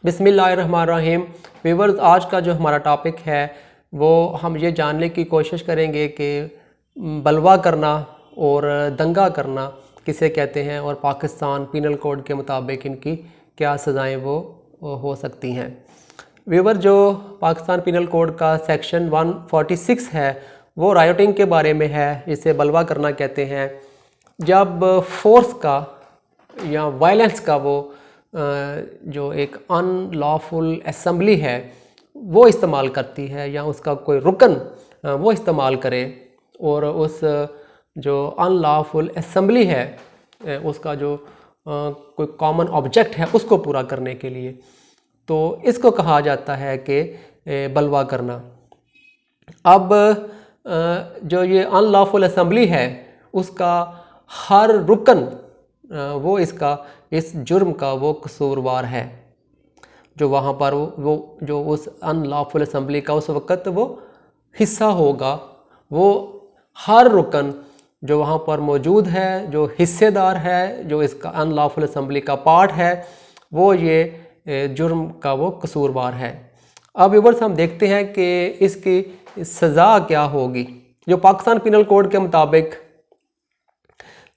बिस्मिल्लाहिर्रहमानिर्रहीम। व्यूअर्स, आज का जो हमारा टॉपिक है वो हम ये जानने की कोशिश करेंगे कि बलवा करना और दंगा करना किसे कहते हैं और पाकिस्तान पीनल कोड के मुताबिक इनकी क्या सज़ाएं वो हो सकती हैं। व्यूअर, जो पाकिस्तान पीनल कोड का सेक्शन 146 है वो रायोटिंग के बारे में है, इसे बलवा करना कहते हैं। जब फोर्स का या वायलेंस का वो जो एक अनलॉफुल असम्बली है वो इस्तेमाल करती है या उसका कोई रुकन वो इस्तेमाल करे और उस जो अनलॉफुल असम्बली है उसका जो कोई कॉमन ऑब्जेक्ट है उसको पूरा करने के लिए, तो इसको कहा जाता है कि बलवा करना। अब जो ये अनलॉफुल असम्बली है उसका हर रुकन वो इस जुर्म का वो कसूरवार है। जो वहाँ पर वो जो उस अनलॉफुल असम्बली का उस वक़्त वो हिस्सा होगा, वो हर रुकन जो वहाँ पर मौजूद है, जो हिस्सेदार है, जो इसका अनलॉफुल असम्बली का पार्ट है, वो ये जुर्म का वो कसूरवार है। अब व्यूअर्स, हम देखते हैं कि इसकी सज़ा क्या होगी। जो पाकिस्तान पीनल कोड के मुताबिक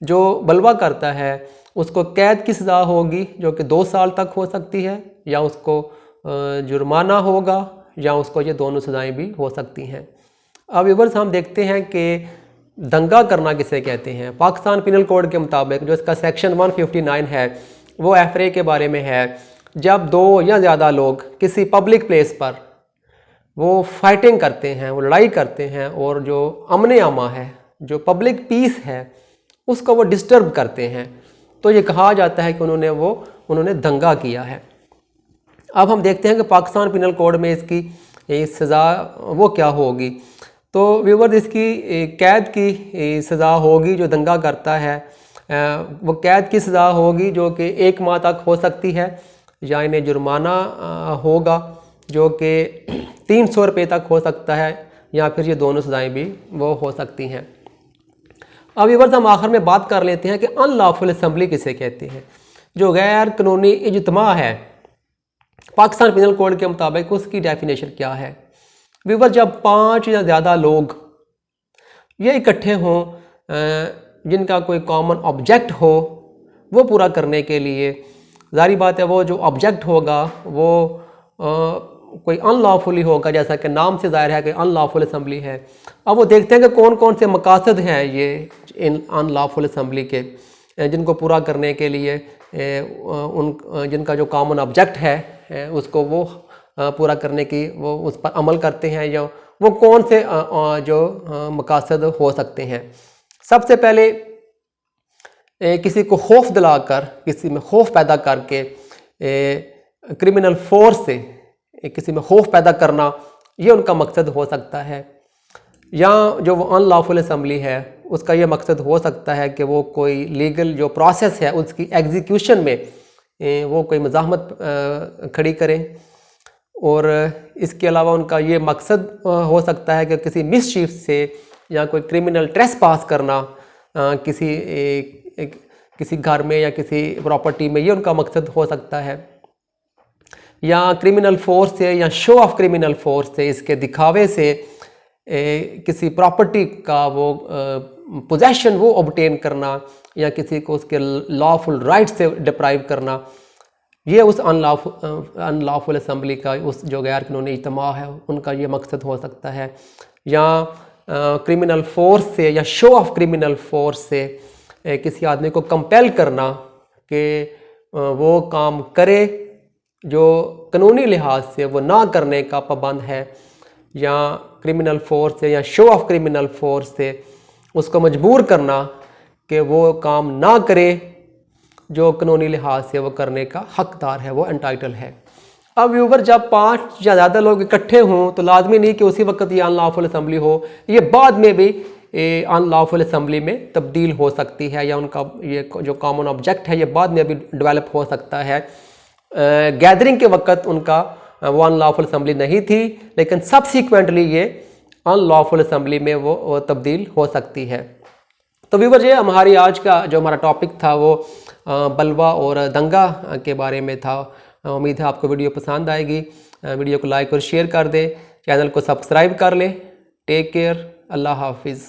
जो बलवा करता है उसको कैद की सज़ा होगी जो कि 2 साल तक हो सकती है, या उसको जुर्माना होगा, या उसको ये दोनों सज़ाएं भी हो सकती हैं। अब व्यूअर्स, हम देखते हैं कि दंगा करना किसे कहते हैं। पाकिस्तान पीनल कोड के मुताबिक जो इसका सेक्शन 159 है वो एफरे के बारे में है। जब 2 या ज़्यादा लोग किसी पब्लिक प्लेस पर वो फाइटिंग करते हैं, वो लड़ाई करते हैं और जो अमन आमा है, जो पब्लिक पीस है, उसको वो डिस्टर्ब करते हैं, तो ये कहा जाता है कि उन्होंने दंगा किया है। अब हम देखते हैं कि पाकिस्तान पीनल कोड में इसकी सज़ा वो क्या होगी। तो व्यूअर्स, इसकी कैद की सज़ा होगी। जो दंगा करता है वो कैद की सज़ा होगी जो कि 1 माह तक हो सकती है, या इन्हें जुर्माना होगा जो कि 300 रुपये तक हो सकता है, या फिर ये दोनों सज़ाएँ भी वो हो सकती हैं। अब व्यूअर्स, हम आखिर में बात कर लेते हैं कि अनलॉफुल असम्बली किसे कहते हैं। जो गैर कानूनी इज्तिमा है पाकिस्तान पीनल कोड के मुताबिक उसकी डेफिनेशन क्या है। व्यूअर्स, जब 5 या ज़्यादा लोग ये इकट्ठे हों जिनका कोई कॉमन ऑब्जेक्ट हो वो पूरा करने के लिए, ज़ाहिर बात है वो जो ऑब्जेक्ट होगा वो कोई अनलॉफुली होगा, जैसा कि नाम से ज़ाहिर है कि अनलॉफुल असम्बली है। अब वो देखते हैं कि कौन कौन से मकासद हैं ये इन अनलॉफुल असम्बली के, जिनको पूरा करने के लिए जिनका जो कॉमन ऑब्जेक्ट है उसको वो पूरा करने की वो उस पर अमल करते हैं, या वो कौन से जो मकासद हो सकते हैं। सबसे पहले किसी को खौफ दिलाकर, किसी में खौफ पैदा करके, क्रिमिनल फोर्स से किसी में खौफ पैदा करना, ये उनका मकसद हो सकता है। या जो वो अनलॉफुल असम्बली है उसका ये मकसद हो सकता है कि वो कोई लीगल जो प्रोसेस है उसकी एग्जीक्यूशन में वो कोई मज़ाहमत खड़ी करें, और इसके अलावा उनका ये मकसद हो सकता है कि किसी मिसचीफ से या कोई क्रिमिनल ट्रेसपास करना किसी घर में या किसी प्रॉपर्टी में, ये उनका मकसद हो सकता है। या क्रिमिनल फोर्स से या शो ऑफ क्रिमिनल फोर्स से, इसके दिखावे से किसी प्रॉपर्टी का वो पोजेशन वो ऑब्टेन करना, या किसी को उसके लॉफुल राइट से डिप्राइव करना, ये उस अनलॉफुल असम्बली का, उस जो गैर कानूनी इज्तिमा है उनका ये मकसद हो सकता है। या क्रिमिनल फोर्स से या शो ऑफ क्रिमिनल फोर्स से किसी आदमी को कंपेल करना कि वो काम करे जो कानूनी लिहाज से वो ना करने का पाबंद है, या क्रिमिनल फोर्स से या शो ऑफ क्रिमिनल फोर्स से उसको मजबूर करना कि वो काम ना करे जो कानूनी लिहाज से वो करने का हकदार है, वो एंटाइटल है। अब व्यूवर, जब 5 या ज़्यादा लोग इकट्ठे हों तो लाजमी नहीं कि उसी वक्त ये अनलॉफुल असम्बली हो, ये बाद में भी अनलॉफुल असम्बली में तब्दील हो सकती है, या उनका ये जो कॉमन ऑब्जेक्ट है ये बाद में भी डेवलप हो सकता है। गैदरिंग के वक्त उनका वो अनलॉफुल असम्बली नहीं थी, लेकिन सब्सिक्वेंटली ये अनलॉफुल असम्बली में वो तब्दील हो सकती है। तो व्यूवर, ये हमारी आज का जो हमारा टॉपिक था वो बलवा और दंगा के बारे में था। उम्मीद है आपको वीडियो पसंद आएगी। वीडियो को लाइक और शेयर कर दें, चैनल को सब्सक्राइब कर लें। टेक केयर, अल्लाह हाफिज़।